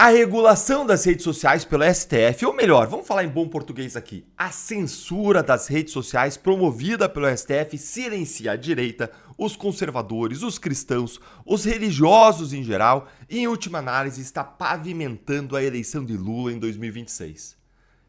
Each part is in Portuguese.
A regulação das redes sociais pelo STF, ou melhor, vamos falar em bom português aqui, a censura das redes sociais promovida pelo STF silencia a direita, os conservadores, os cristãos, os religiosos em geral e, em última análise, está pavimentando a eleição de Lula em 2026.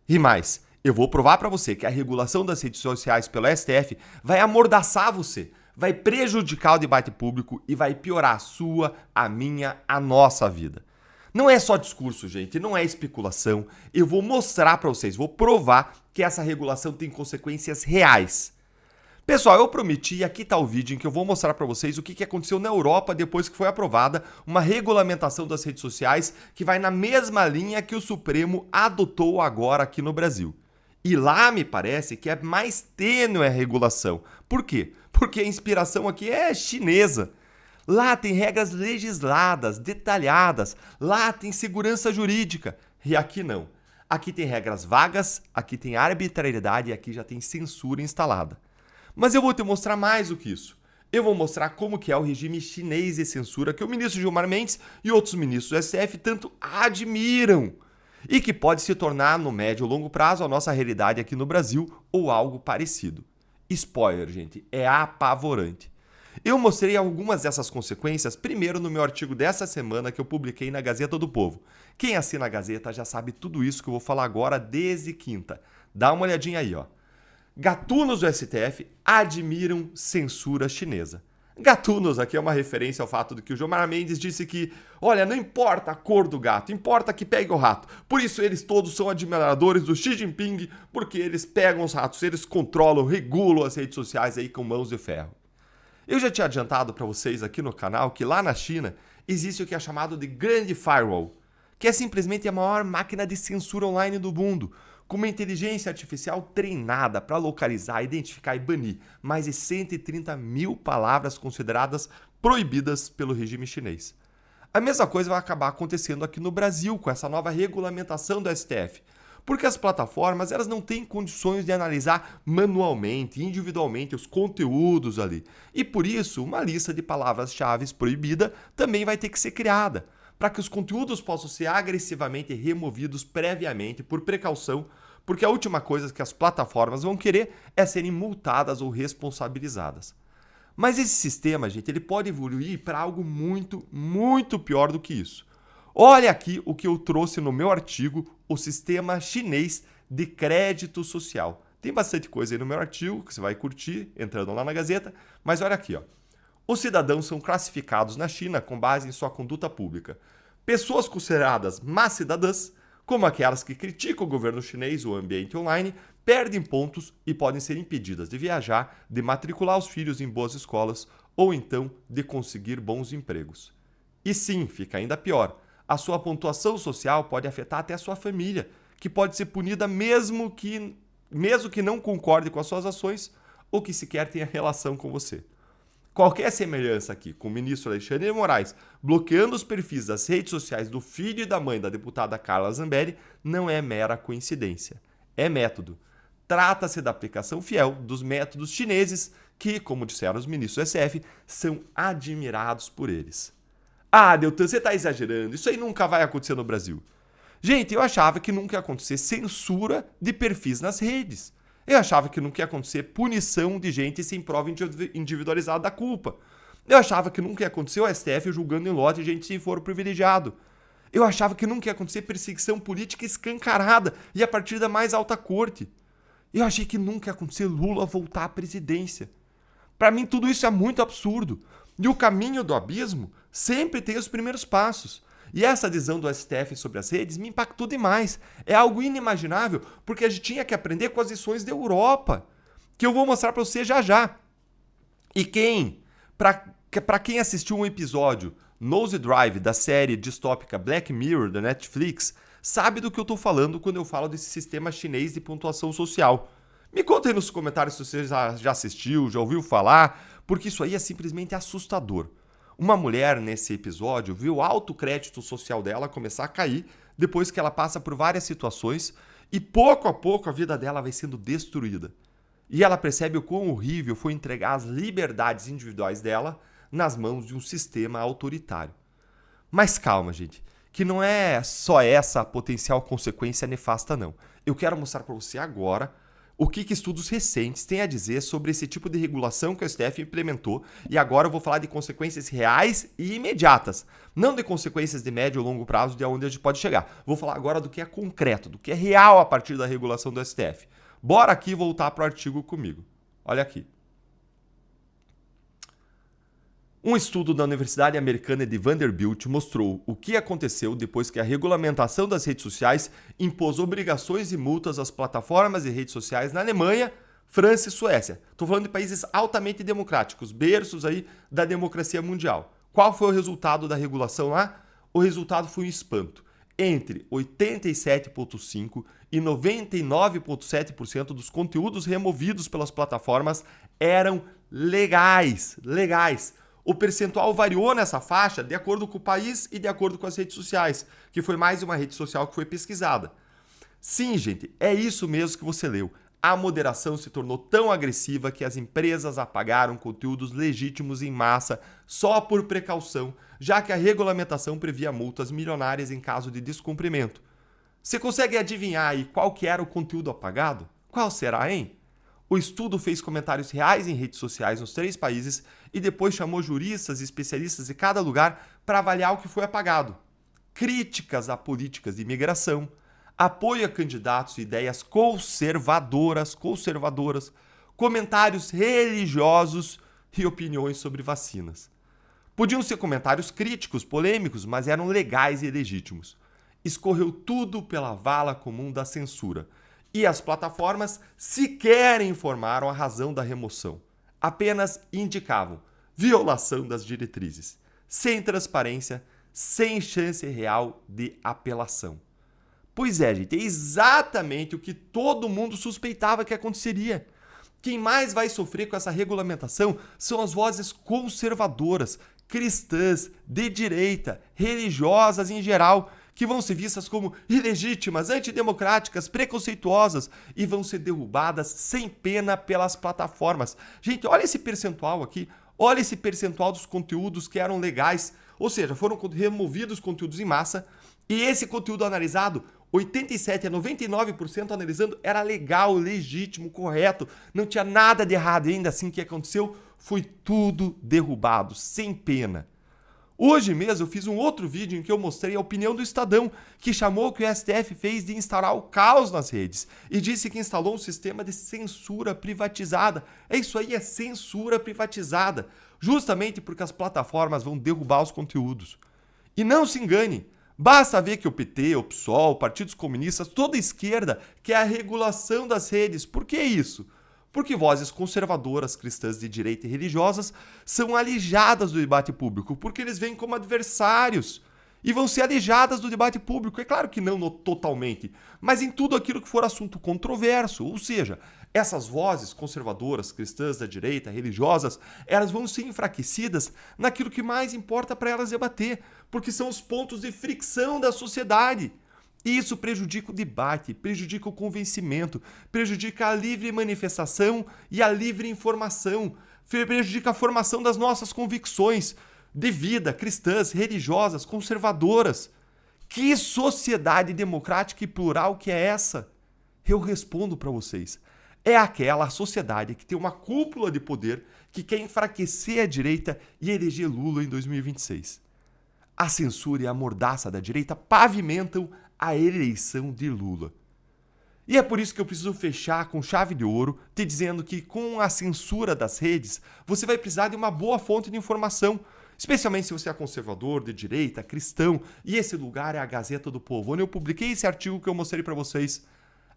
E mais, eu vou provar para você que a regulação das redes sociais pelo STF vai amordaçar você, vai prejudicar o debate público e vai piorar a sua, a minha, a nossa vida. Não é só discurso, gente, não é especulação. Eu vou mostrar para vocês, vou provar que essa regulação tem consequências reais. Pessoal, eu prometi, e aqui está o vídeo em que eu vou mostrar para vocês o que aconteceu na Europa depois que foi aprovada uma regulamentação das redes sociais que vai na mesma linha que o Supremo adotou agora aqui no Brasil. E lá me parece que é mais tênue a regulação. Por quê? Porque a inspiração aqui é chinesa. Lá tem regras legisladas, detalhadas, lá tem segurança jurídica. E aqui não. Aqui tem regras vagas, aqui tem arbitrariedade e aqui já tem censura instalada. Mas eu vou te mostrar mais do que isso. Eu vou mostrar como que é o regime chinês de censura que o ministro Gilmar Mendes e outros ministros do STF tanto admiram. E que pode se tornar, no médio ou longo prazo, a nossa realidade aqui no Brasil ou algo parecido. Spoiler, gente, é apavorante. Eu mostrei algumas dessas consequências primeiro no meu artigo dessa semana que eu publiquei na Gazeta do Povo. Quem assina a Gazeta já sabe tudo isso que eu vou falar agora desde quinta. Dá uma olhadinha aí, ó. Gatunos do STF admiram censura chinesa. Gatunos aqui é uma referência ao fato de que o Gilmar Mendes disse que, olha, não importa a cor do gato, importa que pegue o rato. Por isso eles todos são admiradores do Xi Jinping, porque eles pegam os ratos, eles controlam, regulam as redes sociais aí com mãos de ferro. Eu já tinha adiantado para vocês aqui no canal que lá na China existe o que é chamado de Grand Firewall, que é simplesmente a maior máquina de censura online do mundo, com uma inteligência artificial treinada para localizar, identificar e banir mais de 130 mil palavras consideradas proibidas pelo regime chinês. A mesma coisa vai acabar acontecendo aqui no Brasil com essa nova regulamentação do STF, porque as plataformas elas não têm condições de analisar manualmente, individualmente os conteúdos ali. E por isso, uma lista de palavras-chave proibida também vai ter que ser criada, para que os conteúdos possam ser agressivamente removidos previamente, por precaução, porque a última coisa que as plataformas vão querer é serem multadas ou responsabilizadas. Mas esse sistema, gente, ele pode evoluir para algo muito, muito pior do que isso. Olha aqui o que eu trouxe no meu artigo, o sistema chinês de crédito social. Tem bastante coisa aí no meu artigo que você vai curtir entrando lá na Gazeta, mas olha aqui, ó. Os cidadãos são classificados na China com base em sua conduta pública. Pessoas consideradas más cidadãs, como aquelas que criticam o governo chinês ou o ambiente online, perdem pontos e podem ser impedidas de viajar, de matricular os filhos em boas escolas ou então de conseguir bons empregos. E sim, fica ainda pior. A sua pontuação social pode afetar até a sua família, que pode ser punida mesmo que não concorde com as suas ações ou que sequer tenha relação com você. Qualquer semelhança aqui com o ministro Alexandre de Moraes bloqueando os perfis das redes sociais do filho e da mãe da deputada Carla Zambelli não é mera coincidência. É método. Trata-se da aplicação fiel dos métodos chineses que, como disseram os ministros do SF, são admirados por eles. Ah, Deltan, você está exagerando. Isso aí nunca vai acontecer no Brasil. Gente, eu achava que nunca ia acontecer censura de perfis nas redes. Eu achava que nunca ia acontecer punição de gente sem prova individualizada da culpa. Eu achava que nunca ia acontecer o STF julgando em lote gente sem foro privilegiado. Eu achava que nunca ia acontecer perseguição política escancarada e a partir da mais alta corte. Eu achei que nunca ia acontecer Lula voltar à presidência. Para mim, tudo isso é muito absurdo. E o caminho do abismo sempre tem os primeiros passos. E essa adesão do STF sobre as redes me impactou demais. É algo inimaginável, porque a gente tinha que aprender com as lições da Europa, que eu vou mostrar para você já já. E para quem assistiu um episódio Nose Drive da série distópica Black Mirror da Netflix, sabe do que eu estou falando quando eu falo desse sistema chinês de pontuação social. Me conta aí nos comentários se você já assistiu, já ouviu falar, porque isso aí é simplesmente assustador. Uma mulher nesse episódio viu o alto crédito social dela começar a cair depois que ela passa por várias situações e pouco a pouco a vida dela vai sendo destruída. E ela percebe o quão horrível foi entregar as liberdades individuais dela nas mãos de um sistema autoritário. Mas calma, gente. que não é só essa a potencial consequência nefasta, não. Eu quero mostrar para você agora o que estudos recentes têm a dizer sobre esse tipo de regulação que o STF implementou, e agora eu vou falar de consequências reais e imediatas, não de consequências de médio ou longo prazo de onde a gente pode chegar. Vou falar agora do que é concreto, do que é real a partir da regulação do STF. Bora aqui voltar para o artigo comigo. Olha aqui. Um estudo da Universidade Americana de Vanderbilt mostrou o que aconteceu depois que a regulamentação das redes sociais impôs obrigações e multas às plataformas e redes sociais na Alemanha, França e Suécia. Estou falando de países altamente democráticos, berços aí da democracia mundial. Qual foi o resultado da regulação lá? O resultado foi um espanto. Entre 87,5% e 99,7% dos conteúdos removidos pelas plataformas eram legais. O percentual variou nessa faixa de acordo com o país e de acordo com as redes sociais, que foi mais uma rede social que foi pesquisada. Sim, gente, é isso mesmo que você leu. A moderação se tornou tão agressiva que as empresas apagaram conteúdos legítimos em massa só por precaução, já que a regulamentação previa multas milionárias em caso de descumprimento. Você consegue adivinhar aí qual que era o conteúdo apagado? Qual será, hein? O estudo fez comentários reais em redes sociais nos 3 países e depois chamou juristas e especialistas de cada lugar para avaliar o que foi apagado. Críticas a políticas de imigração, apoio a candidatos e ideias conservadoras, comentários religiosos e opiniões sobre vacinas. Podiam ser comentários críticos, polêmicos, mas eram legais e legítimos. Escorreu tudo pela vala comum da censura. E as plataformas sequer informaram a razão da remoção. Apenas indicavam violação das diretrizes, sem transparência, sem chance real de apelação. Pois é, gente, é exatamente o que todo mundo suspeitava que aconteceria. Quem mais vai sofrer com essa regulamentação são as vozes conservadoras, cristãs, de direita, religiosas em geral, que vão ser vistas como ilegítimas, antidemocráticas, preconceituosas e vão ser derrubadas sem pena pelas plataformas. Gente, olha esse percentual aqui, olha esse percentual dos conteúdos que eram legais, ou seja, foram removidos conteúdos em massa e esse conteúdo analisado, 87% a 99% analisando, era legal, legítimo, correto, não tinha nada de errado. E ainda assim, o que aconteceu? Foi tudo derrubado, sem pena. Hoje mesmo eu fiz um outro vídeo em que eu mostrei a opinião do Estadão, que chamou o que o STF fez de instaurar o caos nas redes e disse que instalou um sistema de censura privatizada. É isso aí, é censura privatizada, justamente porque as plataformas vão derrubar os conteúdos. E não se engane, basta ver que o PT, o PSOL, partidos comunistas, toda a esquerda quer a regulação das redes. Por que isso? Porque vozes conservadoras, cristãs de direita e religiosas são alijadas do debate público, porque eles vêm como adversários e vão ser alijadas do debate público. É claro que não totalmente, mas em tudo aquilo que for assunto controverso. Ou seja, essas vozes conservadoras, cristãs da direita, religiosas, elas vão ser enfraquecidas naquilo que mais importa para elas debater, porque são os pontos de fricção da sociedade. E isso prejudica o debate, prejudica o convencimento, prejudica a livre manifestação e a livre informação, prejudica a formação das nossas convicções de vida, cristãs, religiosas, conservadoras. Que sociedade democrática e plural que é essa? Eu respondo para vocês. É aquela sociedade que tem uma cúpula de poder que quer enfraquecer a direita e eleger Lula em 2026. A censura e a mordaça da direita pavimentam a eleição de Lula. E é por isso que eu preciso fechar com chave de ouro, te dizendo que com a censura das redes, você vai precisar de uma boa fonte de informação, especialmente se você é conservador, de direita, cristão, e esse lugar é a Gazeta do Povo, onde eu publiquei esse artigo que eu mostrei para vocês.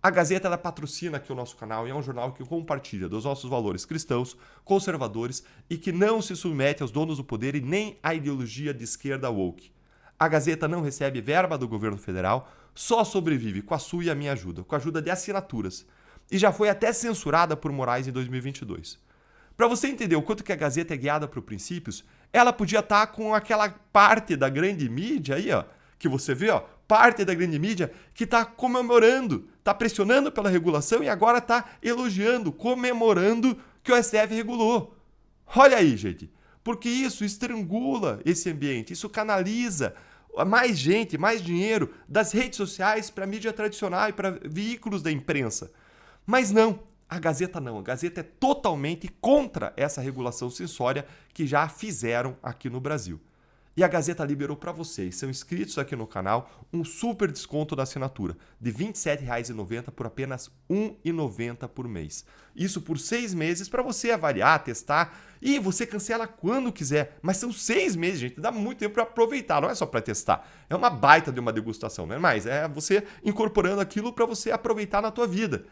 A Gazeta, ela patrocina aqui o nosso canal e é um jornal que compartilha dos nossos valores cristãos, conservadores e que não se submete aos donos do poder e nem à ideologia de esquerda woke. A Gazeta não recebe verba do governo federal, só sobrevive com a sua e a minha ajuda, com a ajuda de assinaturas. E já foi até censurada por Moraes em 2022. Para você entender o quanto que a Gazeta é guiada por princípios, ela podia estar com aquela parte da grande mídia aí, ó, que você vê, ó, parte da grande mídia que está comemorando, está pressionando pela regulação e agora está elogiando, comemorando que o STF regulou. Olha aí, gente, porque isso estrangula esse ambiente, isso canaliza mais gente, mais dinheiro das redes sociais para a mídia tradicional e para veículos da imprensa. Mas não, a Gazeta não. A Gazeta é totalmente contra essa regulação censória que já fizeram aqui no Brasil. E a Gazeta liberou para vocês, são inscritos aqui no canal, um super desconto da assinatura de R$ 27,90 por apenas R$ 1,90 por mês. Isso por 6 meses para você avaliar, testar e você cancela quando quiser. Mas são 6 meses, gente, dá muito tempo para aproveitar, não é só para testar. É uma baita de uma degustação, não é mais? É você incorporando aquilo para você aproveitar na tua vida.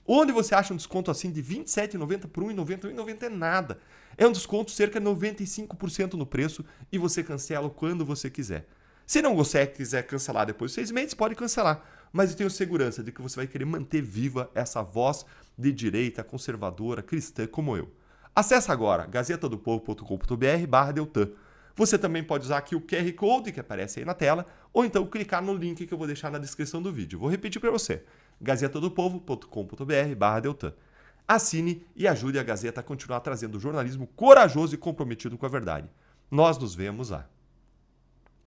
Onde você acha um desconto assim de R$ 27,90 por R$ 1,90? R$ 1,90 é nada. É um desconto cerca de 95% no preço e você cancela quando você quiser. Se não você quiser cancelar depois de 6 meses, pode cancelar. Mas eu tenho segurança de que você vai querer manter viva essa voz de direita, conservadora, cristã como eu. Acesse agora gazetadopovo.com.br/Deltan. Você também pode usar aqui o QR Code que aparece aí na tela ou então clicar no link que eu vou deixar na descrição do vídeo. Vou repetir para você. gazetadopovo.com.br/Deltan. Assine e ajude a Gazeta a continuar trazendo jornalismo corajoso e comprometido com a verdade. Nós nos vemos lá.